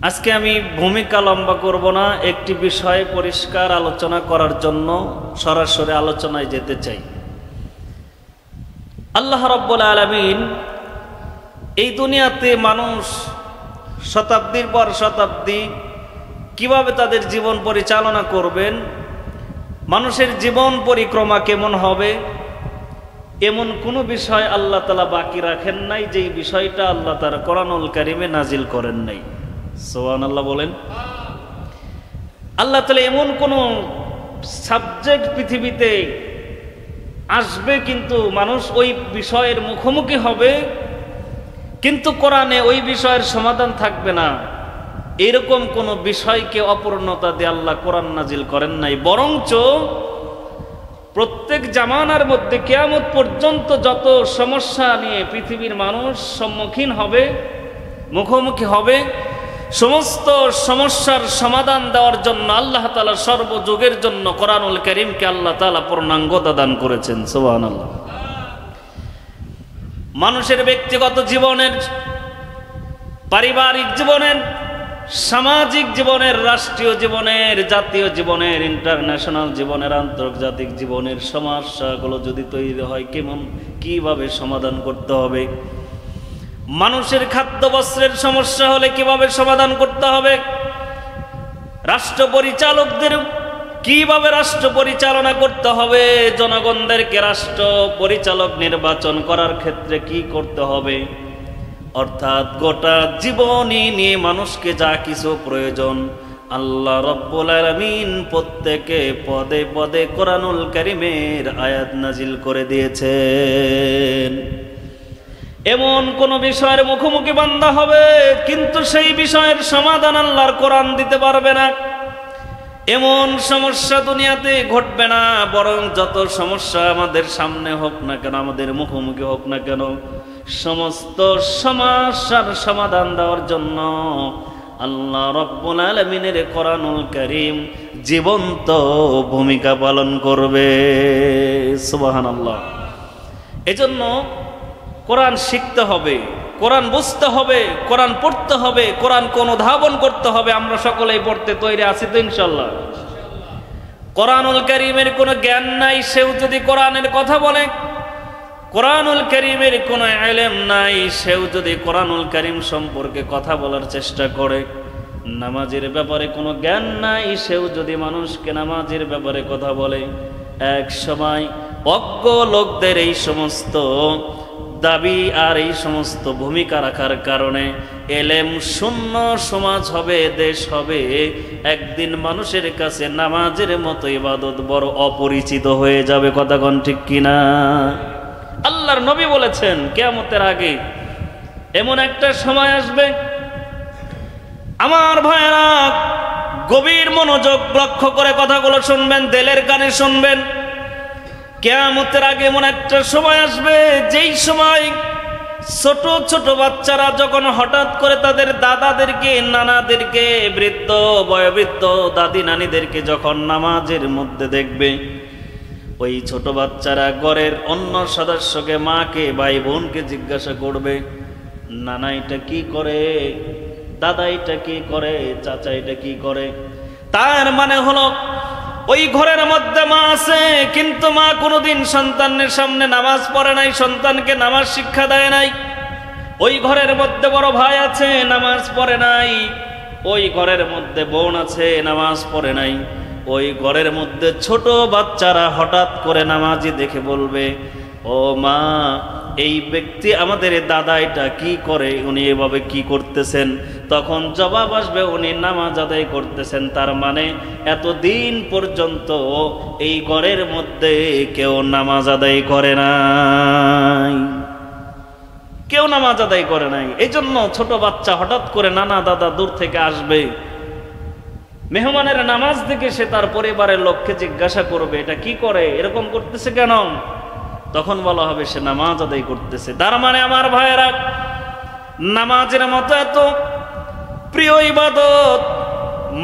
আজকে আমি ভূমিকা লম্বা করব না, একটি বিষয় পরিষ্কার আলোচনা করার জন্য সরাসরি আলোচনায় যেতে চাই। আল্লাহ রাব্বুল আলামিন এই দুনিয়াতে মানুষ শতাব্দীর পর শতাব্দী কিভাবে তাদের জীবন পরিচালনা করবেন, মানুষের জীবন পরিক্রমা কেমন হবে, এমন কোনো বিষয় আল্লাহ তাআলা বাকি রাখেন নাই যেই বিষয়টা আল্লাহ তাআলা কোরআনুল কারীমে নাজিল করেন নাই। সুবহানাল্লাহ বলেন। আল্লাহ তাআলা এমন কোনো সাবজেক্ট পৃথিবীতে আসবে কিন্তু মানুষ ওই বিষয়ের মুখোমুখি হবে, কিন্তু কোরআনে ওই বিষয়ের সমাধান থাকবে না, এরকম কোনো বিষয়কে অপূর্ণতা দিয়ে আল্লাহ কোরআন নাজিল করেন নাই। বরঞ্চ প্রত্যেক জামানার মধ্যে কিয়ামত পর্যন্ত যত সমস্যা নিয়ে পৃথিবীর মানুষ সম্মুখীন হবে, মুখোমুখি হবে, সমস্ত সমস্যার সমাধান দেওয়ার জন্য আল্লাহ তাআলা সর্বযুগের জন্য কোরআনুল কারীমকে আল্লাহ তাআলা পূর্ণাঙ্গতা দান করেছেন। সুবহানাল্লাহ। মানুষের ব্যক্তিগত জীবনের, পারিবারিক জীবনের, সামাজিক জীবনের, রাষ্ট্রীয় জীবনের, জাতীয় জীবনের, ইন্টারন্যাশনাল জীবনের, আন্তর্জাতিক জীবনের সমস্যাগুলো যদি তৈরি হয় কিভাবে সমাধান করতে হবে, মানুষের খাদ্য বস্ত্রের সমস্যা হলে কিভাবে সমাধান করতে হবে, রাষ্ট্র পরিচালকদের কিভাবে রাষ্ট্র পরিচালনা করতে হবে, জনগণদেরকে রাষ্ট্র পরিচালক নির্বাচন করার ক্ষেত্রে কি করতে হবে, অর্থাৎ গোটা জীবনী নিয়ে মানুষকে যা কিছু প্রয়োজন আল্লাহ রাব্বুল আলামিন প্রত্যেকে পদে পদে কোরআনুল কারীমের আয়াত নাজিল করে দিয়েছেন। এমন কোন বিষয়ের মুখোমুখি বান্দা হবে কিন্তু সেই বিষয়ের সমাধান আল্লাহর কোরআন দিতে পারবে না, এমন সমস্যা দুনিয়াতে ঘটবে না। বরং যত সমস্যা আমাদের সামনে হোক না কেন, আমাদের মুখোমুখি হোক না কেন, সমস্ত সমস্যার সমাধান দেওয়ার জন্য আল্লাহ রাব্বুল আলামিনের কোরআনুল কারীম জীবন্ত ভূমিকা পালন করবে। সুবহানাল্লাহ। এজন্য কোরআন শিখতে হবে, কোরআন বুঝতে হবে, কোরআন পড়তে হবে, কোরআনকে অনুধাবন করতে হবে। আমরা সকলেই পড়তে তৈরি আছি তো ইনশাআল্লাহ। কোরআনুল কারীমের কোনো জ্ঞান নাই, সেও যদি কোরআনের কথা বলে, কোরআনুল কারীমের কোনো ইলম নাই, সেও যদি কোরআনুল কারীম সম্পর্কে কথা বলার চেষ্টা করে, নামাজের ব্যাপারে কোনো জ্ঞান নাই, সেও যদি মানুষকে নামাজের ব্যাপারে কথা বলে, এক সময় অজ্ঞ লোকদের এই সমস্ত দাবি আর এই সমস্ত ভূমিকা রাখার কারণে এলেম শূন্য সমাজ হবে, দেশ হবে। একদিন মানুষের কাছে নামাজের মতো ইবাদত বড় অপরিচিত হয়ে যাবে। কথা কোন ঠিক কিনা? আল্লাহর নবী বলেছেন কিয়ামতের আগে এমন একটা সময় আসবে, আমার ভাইরা গভীর মনোযোগ লক্ষ্য করে কথাগুলো শুনবেন, দিলের কানে শুনবেন। কিয়ামতের আগে এমন একটা সময় আসবে যেই সময় ছোট ছোট বাচ্চারা যখন হঠাৎ করে তাদের দাদাদেরকে, নানাদেরকে, বৃদ্ধ বয়োবৃদ্ধ দাদি নানিদেরকে যখন নামাজের মধ্যে দেখবে, ওই ছোট বাচ্চারা ঘরের অন্য সদস্যকে, মাকে, ভাই বোনকে জিজ্ঞাসা করবে, নানা এটা কি করে, দাদা এটা কি করে, চাচা এটা কি করে। তার মানে হলো ওই ঘরের মধ্যে মা আছে, কিন্তু মা কোনোদিন সন্তানের সামনে নামাজ পড়ে নাই, সন্তানকে নামাজ শিক্ষা দেয় নাই। ওই ঘরের মধ্যে বড় ভাই আছে, নামাজ পড়ে নাই। ওই ঘরের মধ্যে বোন আছে, নামাজ পড়ে নাই। ওই ঘরের মধ্যে ছোট বাচ্চারা হঠাৎ করে নামাজি দেখে বলবে, ও মা, এই ব্যক্তি আমাদের দাদা এটা কি করে, উনি এভাবে কি করতেছেন? তখন জবাব আসবে, উনি নামাজ আদায় করতেছেন। তার মানে এতদিন পর্যন্ত এই ঘরের মধ্যে কেউ নামাজ আদায় করে নাই, কেউ নামাজ আদায় করে নাই। এই জন্য ছোট বাচ্চা হঠাৎ করে নানা দাদা দূর থেকে আসবে, মেহমানের নামাজ দেখে সে তার পরিবারের লোককে জিজ্ঞাসা করবে, এটা কি করে, এরকম করতেছে কেন? তখন বলা হবে সে নামাজ আদায় করতেছে। তার মানে আমার ভাইয়েরা, নামাজের মতো এত প্রিয় ইবাদত,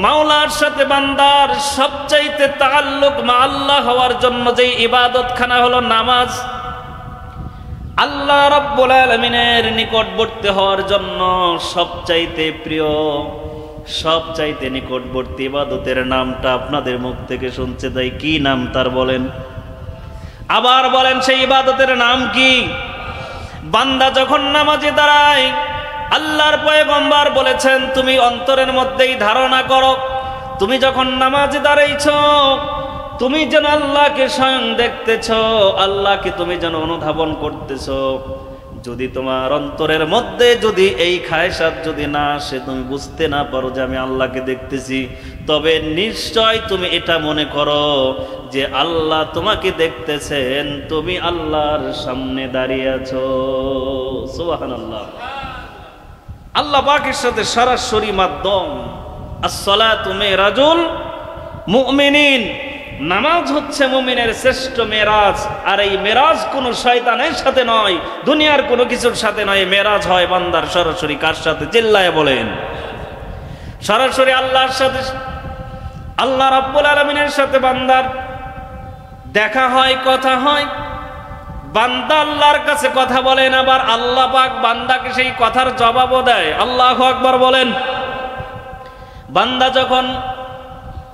মাওলার সাথে বান্দার সবচাইতে তাআল্লুক মা আল্লাহ হওয়ার জন্য যে ইবাদত খানা হলো নামাজ, আল্লাহ রাব্বুল আলামিনের নিকটবর্তী হওয়ার জন্য সবচাইতে প্রিয় সবচাইতে নিকটবর্তী ইবাদতের নামটা আপনাদের মুখ থেকে শুনতে দেয়, কি নাম তার বলেন? আবার বলেন সেই ইবাদতের নাম কি? বান্দা যখন নামাজে দাঁড়ায়, আল্লাহর পয়গম্বর বলেছেন তুমি অন্তরের মধ্যেই ধারণা করো, তুমি যখন নামাজে দাঁড়াইছো তুমি যেন আল্লাহকে স্বয়ং দেখতেছ, আল্লাহকে তুমি যেন অনুধাবন করতেছ। যদি তোমার অন্তরের মধ্যে যদি এই খায়সাত যদি না আসে, তুমি বুঝতে না পারো যে আমি আল্লাহকে দেখতেছি, তবে নিশ্চয় তুমি এটা মনে করো যে আল্লাহ তোমাকে দেখতেছেন, তুমি আল্লাহর সামনে দাঁড়িয়ে আছো। সুবহানাল্লাহ। আল্লাহ পাকের সাথে সরাসরি মাধ্যম। আসসালাতু মিরাজুল মুমিনিন, নামাজ হচ্ছে মুমিনের শ্রেষ্ঠ মেরাজ। আর এই মেরাজ কোনো শয়তানের সাথে নয়, দুনিয়ার কোনো কিছুর সাথে নয়, মেরাজ হয় বান্দার সরাসরি কার সাথে? চিল্লায় বলেন। সরাসরি আল্লাহর সাথে, আল্লাহ রাব্বুল আলামিনের সাথে বান্দার দেখা হয়, কথা হয়। বান্দা আল্লাহর কাছে কথা বলেন, আবার আল্লাহ পাক বান্দাকে সেই কথার জবাবও দেয়। আল্লাহু আকবার বলেন। বান্দা যখন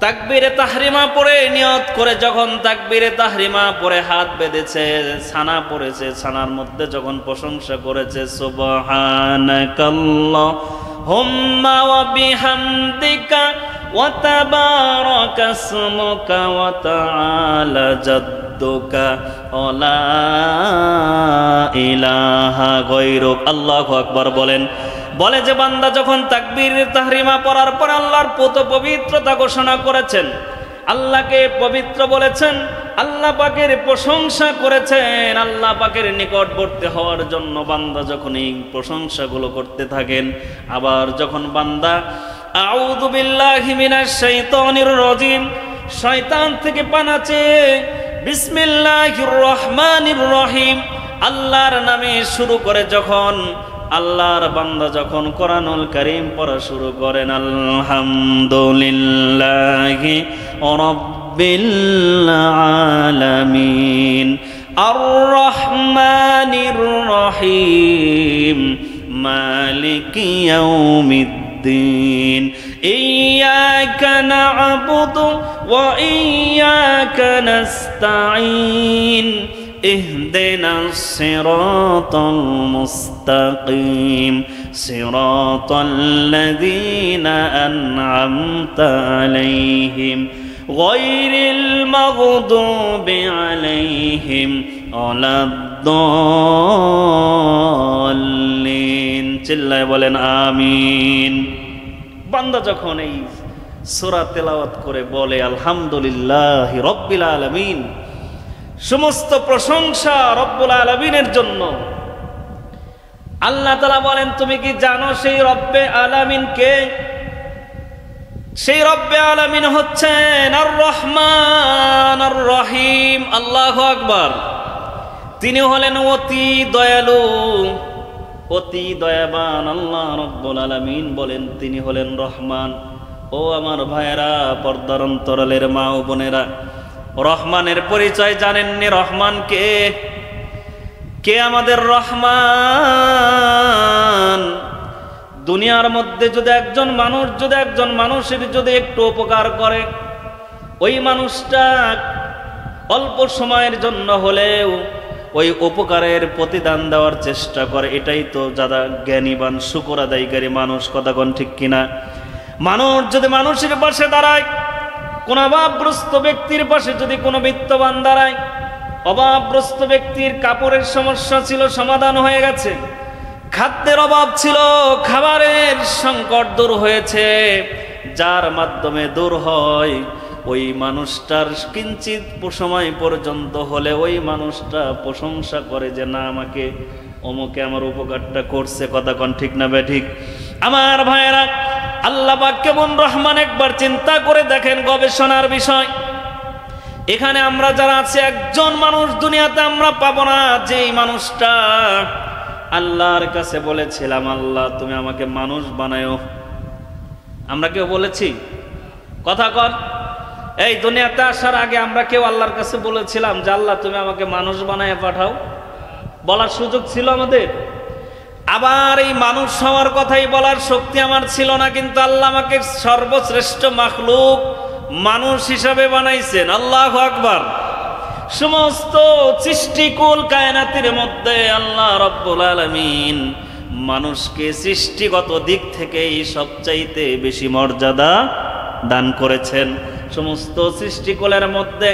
তাকবীরে তাহরিমা পড়ে নিয়ত করে, যখন তাকবীরে তাহরিমা পড়ে হাত বেঁধেছে, ছানা পড়েছে, ছানার মধ্যে যখন প্রশংসা করেছে সুবহানাকাল্লাহুম্মা ওয়া বিহামদিকা ওয়া তাবারাকা ইসমুকা ওয়া তাআলা জাদ্দুকা ওয়া লা ইলাহা গায়রুক। আল্লাহু আকবার বলেন। বলে যে বান্দা যখন তাকবীর তাহরিমা পড়ার পর আল্লাহর পবিত্রতা ঘোষণা করেছেন, আল্লাহকে পবিত্র বলেছেন, আল্লাহ পাকের প্রশংসা করেছেন, আল্লাহ পাকের নিকটবর্তী হওয়ার জন্য বান্দা যখন এই প্রশংসাগুলো করতে থাকেন, আবার যখন বান্দা আউযু বিল্লাহি মিনাশ শাইতানির রাজিম, শয়তান থেকে পানা চেয়ে বিসমিল্লাহির রহমানির রহিম আল্লাহর নামে শুরু করে, যখন আল্লাহর বান্দা যখন কোরআনুল কারীম পড়া শুরু করেন, আলহামদুলিল্লাহি রাব্বিল আলামিন আর রহমানির রহিম মালিকি ইয়াউমিদ্দিন ইয়্যাকা না'বুদু ওয়া ইয়্যাকা নাস্তাঈন اهدنا الصراط المستقيم صراط الذين أنعمت عليهم غير المغضوب عليهم ولا الضالين। চিল্লায় বলেন আমিন। বান্দা যখন এই সূরা তেলাওয়াত করে বলে আলহামদুলিল্লাহি রাব্বিল আলামিন, সমস্ত প্রশংসা রব্বুল আলামিনের জন্য। আল্লাহ তাআলা বলেন তুমি কি জানো সেই রব্বে আলামিন কে? সেই রব্বে আলামিন হচ্ছেন আর রহমান আর রহিম। আল্লাহু আকবার। তিনি হলেন অতি দয়ালু, অতি দয়াবান। আল্লাহ রব্বুল আলামিন বলেন তিনি হলেন রহমান। ও আমার ভাইয়েরা, পর্দার অন্তরালের মা ও বোনেরা, রহমানের পরিচয় জানেননি? রহমান কে? কে আমাদের রহমান? দুনিয়ার মধ্যে যদি একজন মানুষের যদি একটু উপকার করে, ওই মানুষটা অল্প সময়ের জন্য হলেও ওই উপকারের প্রতিদান দেওয়ার চেষ্টা করে। এটাই তো যারা জ্ঞানীবান শুকর আদায়কারী মানুষ। কথা কোন ঠিক কিনা? মানুষ যদি মানুষের পাশে দাঁড়ায়, কোন অভাবগ্রস্ত ব্যক্তির পাশে যদি কোনো বিত্তবান দাঁড়ায়, অভাবগ্রস্ত ব্যক্তির কাপড়ের সমস্যা ছিল, সমাধান হয়ে গেছে। খাদ্যের অভাব ছিল, খাবারের সংকট দূর হয়েছে। যার মাধ্যমে দূর হয়, ওই মানুষটার কিঞ্চিত সময় পর্যন্ত হলে ওই মানুষটা প্রশংসা করে যে না, আমাকে অমুকে আমার উপকারটা করছে। কথা কোন ঠিক না ঠিক? আমার ভাইয়েরা, আল্লাহ পাক কেমন রহমান একবার চিন্তা করে দেখেন, গবেষণার বিষয়। এখানে আমরা যারা আছি, একজন মানুষ দুনিয়াতে আমরা পাবো না যেই মানুষটা আল্লাহর কাছে বলেছিলাম আল্লাহ তুমি আমাকে মানুষ বানায়ো। আমরা কেউ বলেছি? কথা কর। এই দুনিয়াতে আসার আগে আমরা কেউ আল্লাহর কাছে বলেছিলাম যে আল্লাহ তুমি আমাকে মানুষ বানায় পাঠাও? বলার সুযোগ ছিল আমাদের? আবার এই মানুষ হওয়ার কথাই বলার শক্তি আমার ছিল না, কিন্তু আল্লাহ আমাকে সর্বশ্রেষ্ঠ মাখলুক মানুষ হিসাবে বানাইছেন। আল্লাহু আকবার। সমস্ত সৃষ্টিকুল কায়নাতের মধ্যে আল্লাহ রাব্বুল আলামিন মানুষকে সৃষ্টিগত দিক থেকেই সবচাইতে বেশি মর্যাদা দান করেছেন। সমস্ত সৃষ্টিকুলের মধ্যে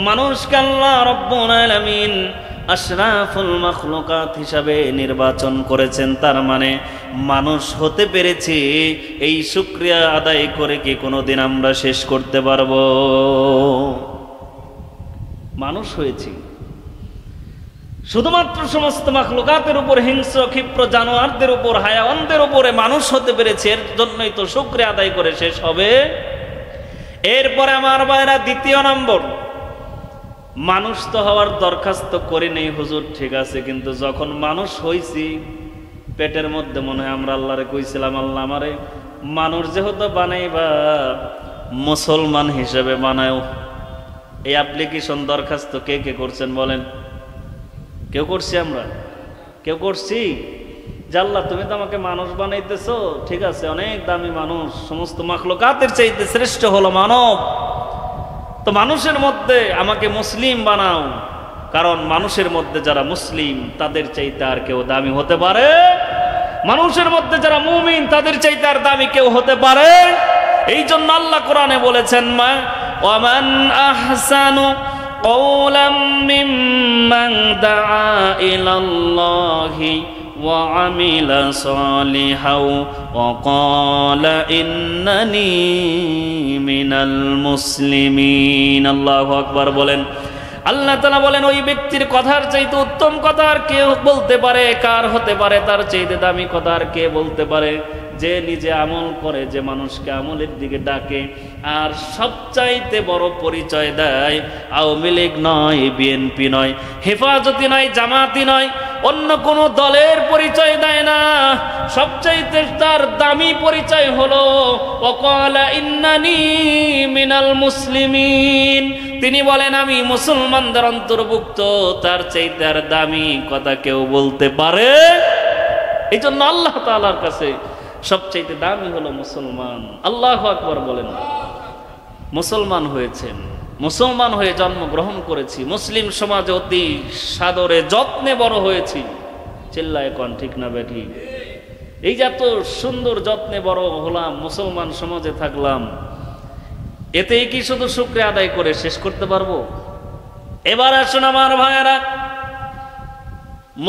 মানুষকে আল্লাহ রাব্বুল আলামিন আশরাফুল মাখলুকাত হিসাবে নির্বাচন করেছেন। তার মানে মানুষ হতে পেরেছি, এই শুকরিয়া আদায় করে কি কোনোদিন আমরা শেষ করতে পারবো? মানুষ হয়েছি, শুধুমাত্র সমস্ত মাখলুকাতের উপর, হিংস্র ক্ষিপ্র জানোয়ারদের উপর, হায়াওয়ানদের উপরে মানুষ হতে পেরেছে, এর জন্যই তো শুকরিয়া আদায় করে শেষ হবে। এরপরে আমার ভাইরা, দ্বিতীয় নম্বর, মানুষ তো হওয়ার দরখাস্ত করি নেই হুজুর, ঠিক আছে, কিন্তু যখন মানুষ হইছি পেটের মধ্যে মনে হয় আমরা আল্লাহরে কইছিলাম, আল্লাহ আমারে মানুষ যেহেতু বানাইবা মুসলমান হিসেবে বানাও। এই অ্যাপ্লিকেশন দরখাস্ত কে কে করছেন বলেন? কেউ করছি? আমরা কেউ করছি? যে আল্লাহ তুমি তো আমাকে মানুষ বানাইতেছো, ঠিক আছে, অনেক দামি মানুষ, সমস্ত মাখলুকাতের চাইতে শ্রেষ্ঠ হলো মানব, তো মানুষের মধ্যে আমাকে মুসলিম বানাও, কারণ মানুষের মধ্যে যারা মুসলিম তাদের চাইতে আর কেউ দামি হতে পারে? মানুষের মধ্যে যারা মুমিন তাদের চাইতে আর দামি কেউ হতে পারে? এই জন্য আল্লাহ কোরআনে বলেছেন, ওয়ামান আহসানু কওলাম মিম্মান দাআ ইলাল্লাহি ওয়া আমিলা সালিহাও ওয়া ক্বালা ইন্নানী মিনাল মুসলিমিন। আল্লাহু আকবার বলেন। আল্লাহ তাআলা বলেন, ওই ব্যক্তির কথার চাইতে উত্তম কথা আর কে বলতে পারে? কার হতে পারে তার চাইতে দামি কথা আর কে বলতে পারে? যে নিজে আমল করে, যে মানুষকে আমলের দিকে ডাকে, আর সবচাইতে বড় পরিচয় দেয় আওয়ামী লীগ নয়, বিএনপি নয়, হেফাজতি নয়, জামাতি নয়, অন্য কোনো দলের পরিচয় দেয় না। সবচাইতে তার দামি পরিচয় হলো ওয়াকালা ইন্নানী মিনাল মুসলিমিন। তিনি বলেন আমি মুসলমানদের অন্তর্ভুক্ত। তার চাইতে আর দামি কথা কেউ বলতে পারে? এই জন্য আল্লাহ তাআলার কাছে সবচাইতে দামি হলো মুসলমান। আল্লাহু আকবার বলেন। মুসলমান হয়েছেন, মুসলমান হয়ে জন্মগ্রহণ করেছি, মুসলিম সমাজে অতি সাদরে যত্নে বড় হয়েছি। চিল্লায় কোন ঠিক না বেঠি? এই যে এত সুন্দর যত্নে বড় হলাম, মুসলমান সমাজে থাকলাম, এতেই কি শুধু শুকরিয়া আদায় করে শেষ করতে পারবো? এবার আসুন আমার ভাইয়েরা,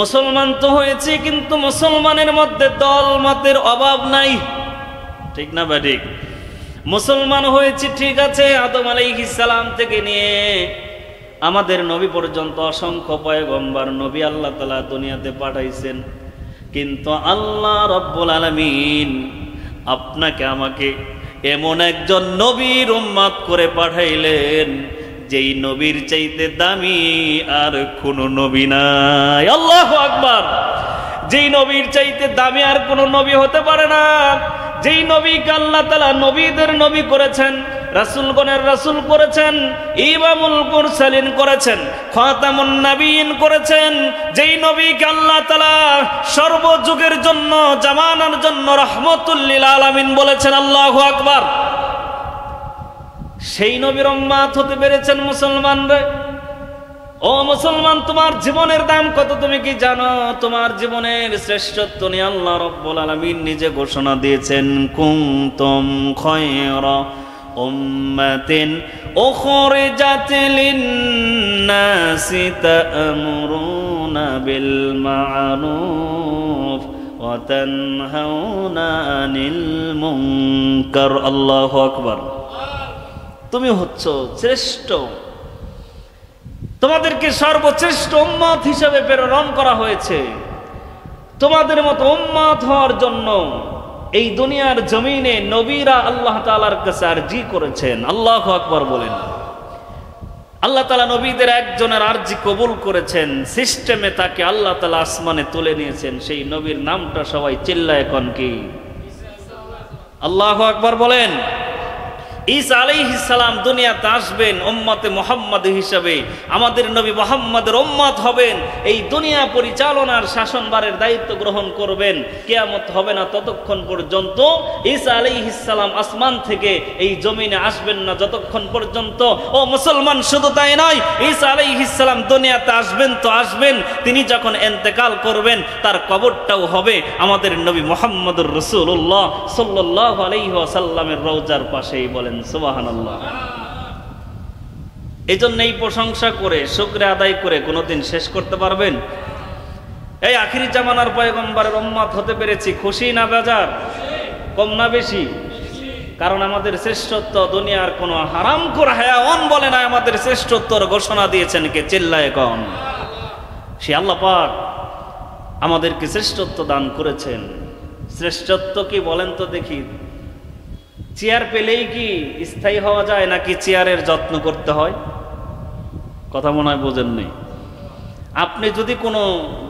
মুসলমান তো হয়েছে, কিন্তু মুসলমানের মধ্যে দল মতের অভাব নাই, ঠিক না বা ঠিক? মুসলমান হয়েছে ঠিক আছে, আদম আলাইহিস সালাম থেকে নিয়ে আমাদের নবী পর্যন্ত অসংখ্য পয়গম্বর নবী আল্লাহ তাআলা দুনিয়াতে পাঠাইছেন, কিন্তু আল্লাহ রাব্বুল আলামিন আপনাকে আমাকে এমন একজন নবীর উম্মত করে পাঠাইলেন যেই নবীর চাইতে দামি আর কোনো নবী নাই। আল্লাহু আকবার। যেই নবীর চাইতে দামি আর কোনো নবী হতে পারে না। যেই নবীকে আল্লাহ তাআলা নবীদের নবী করেছেন, রাসূলগণের রাসূল করেছেন, ইমামুল মুরসালিন করেছেন, খাতামুন নবীন করেছেন, যেই নবীকে আল্লাহ তাআলা সর্বযুগের জন্য, জামানার জন্য রাহমাতুল লিল আলামিন বলেছেন। আল্লাহু আকবার। সেই নবীর উম্মত হতে পেরেছেন মুসলমান রে। ও মুসলমান, তোমার জীবনের দাম কত তুমি কি জানো? তোমার জীবনের শ্রেষ্ঠত্ব নিয়ে আল্লাহ রাব্বুল আলামিন নিজে ঘোষণা দিয়েছেন, কুনতুম খায়রা উম্মাতিন উখরিজাত লিন-নাসি তা'মুরুনা বিল মা'রুফ ওয়া তানহাউনা আনিল মুনকার। আল্লাহু আকবার। তুমি হচ্ছ শ্রেষ্ঠ, তোমাদেরকে সর্বশ্রেষ্ঠ উম্মত হিসেবে প্রেরণ করা হয়েছে। তোমাদের মতো উম্মত হওয়ার জন্য এই দুনিয়ার জমিনে নবীরা আল্লাহ তাআলার কাছে আরজি করেছেন। আল্লাহু আকবার বলেন। আল্লাহ তাআলা নবীদের একজনের আরজি কবুল করেছেন, সিস্টেমে তাকে আল্লাহ তাআলা আসমানে তুলে নিয়েছেন। সেই নবীর নামটা সবাই চিল্লায় কোন কি? আল্লাহু আকবার বলেন। ঈসা আলাইহিস সালাম দুনিয়াতে আসবেন উম্মতে মুহাম্মদ হিসেবে, আমাদের নবী মুহাম্মদের উম্মত হবেন, এই দুনিয়া পরিচালনার শাসনভারের দায়িত্ব গ্রহণ করবেন। কিয়ামত হবে না ততক্ষণ পর্যন্ত ঈসা আলাইহিস সালাম আসমান থেকে এই জমিনে আসবেন না, যতক্ষণ পর্যন্ত ও মুসলমান শুধু তাই নয়, ঈসা আলাইহিস সালাম দুনিয়াতে আসবেন তো আসবেন, তিনি যখন ইন্তেকাল করবেন তার কবরটাও হবে আমাদের নবী মুহাম্মদুর রাসূলুল্লাহ সাল্লাল্লাহু আলাইহি ওয়াসাল্লামের রওজার পাশেই। বলেন সুবহানাল্লাহ। এই জন্য এই প্রশংসা করে শুকরিয়া আদায় করে কোনোদিন শেষ করতে পারবেন? এই আখিরি জামানার পয়গম্বরের উম্মত হতে পেরেছি, খুশি না বেজার, কম না বেশি? কারণ আমাদের শ্রেষ্ঠত্ব দুনিয়ার কোনো হারামখোর হায়াওয়ান বলে না, আমাদের শ্রেষ্ঠত্বর ঘোষণা দিয়েছেন কে? চিল্লায়ে কন। সে আল্লাহ পাক আমাদেরকে শ্রেষ্ঠত্ব দান করেছেন। শ্রেষ্ঠত্ব কি বলেন তো দেখি? চেয়ার পেলেই কি স্থায়ী হওয়া যায়, নাকি চেয়ারের যত্ন করতে হয়? কথা মনে হয় বোঝেন নেই। আপনি যদি কোনো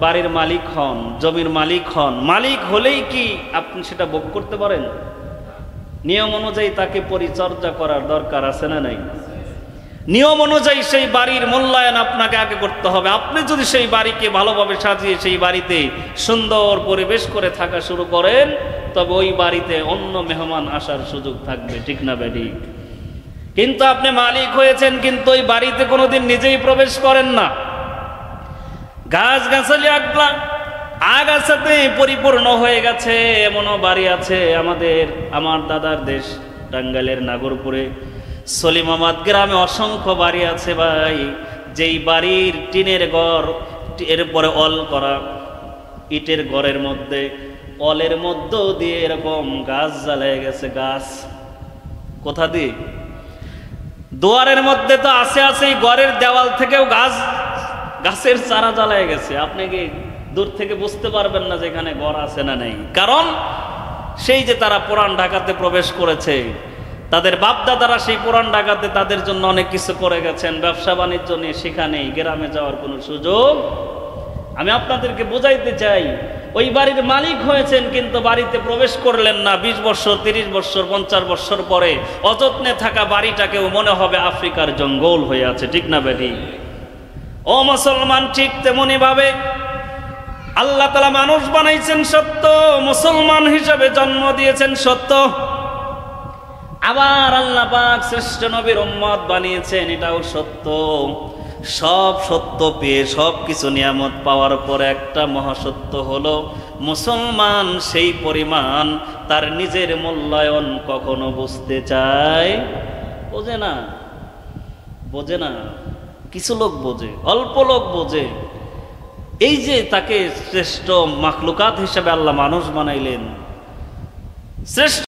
বাড়ির মালিক হন, জমির মালিক হন, মালিক হলেই কি আপনি সেটা ভোগ করতে পারেন? নিয়ম অনুযায়ী তাকে পরিচর্যা করার দরকার আছে না নাই? নিয়ম অনুযায়ী সেই বাড়ির মূল্যায়ন আপনাকে আগে করতে হবে। আপনি যদি সেই বাড়িকে ভালোভাবে সাজিয়ে সেই বাড়িতে সুন্দর পরিবেশ করে থাকা শুরু করেন, তবে ওই বাড়িতে অন্য মেহমান আসার সুযোগ থাকবে, ঠিক না বেটি? কিন্তু আপনি মালিক হয়েছেন, কিন্তু ওই বাড়িতে কোনোদিন নিজেই প্রবেশ করেন না। গাছ গাছালি আগাছাতে পরিপূর্ণ হয়ে গেছে। এমনও বাড়ি আছে আমার দাদার দেশ টাঙ্গাইলের নাগরপুরে সলিমাবাদ গ্রামে অসংখ্য বাড়ি আছে ভাই, যেই বাড়ির টিনের ঘর, এরপরে অল করা, ইটের ঘরের মধ্যে অলের মধ্য দিয়ে এরকম গাছ জ্বালায় গেছে। গাছ কোথা দিয়ে? দুয়ারের মধ্যে তো আছে, ঘরের দেওয়াল থেকেও গাছের চারা জ্বালায় গেছে। আপনি কি দূর থেকে বুঝতে পারবেন না যে এখানে ঘর আছে না নেই? কারণ সেই যে তারা পুরান ঢাকাতে প্রবেশ করেছে, তাদের বাপদাদারা সেই পুরান ঢাকাতে তাদের জন্য অনেক কিছু করে গেছেন, ব্যবসা বাণিজ্য নিয়ে সেখানেই, গ্রামে যাওয়ার কোনো সুযোগ। আমি আপনাদেরকে বোঝাইতে চাই, ওই বাড়ির মালিক হয়েছেন কিন্তু বাড়িতে প্রবেশ করলেন না। 20 বছর, 30 বছর, 50 বছর পরে অযত্নে থাকা বাড়িটাকেও মনে হবে আফ্রিকার জঙ্গল হয়ে আছে, ঠিক না বেটি? ও মুসলমান, ঠিক তেমনি ভাবে আল্লাহ তাআলা মানুষ বানাইছেন সত্য, মুসলমান হিসেবে জন্ম দিয়েছেন সত্য, আবার আল্লাহ পাক শ্রেষ্ঠ নবীর উম্মত বানিয়েছেন, এটাও সত্য। সব সত্য পেয়ে সব কিছু নিয়ামত পাওয়ার পরে একটা মহাসত্য হলো মুসলমান সেই পরিমাণ তার নিজের মূল্যায়ন কখনো বুঝতে চায়? বোঝে না। কিছু লোক বোঝে, অল্প লোক বোঝে। এই যে তাকে শ্রেষ্ঠ মাখলুকাত হিসেবে আল্লাহ মানুষ বানাইলেন, শ্রেষ্ঠ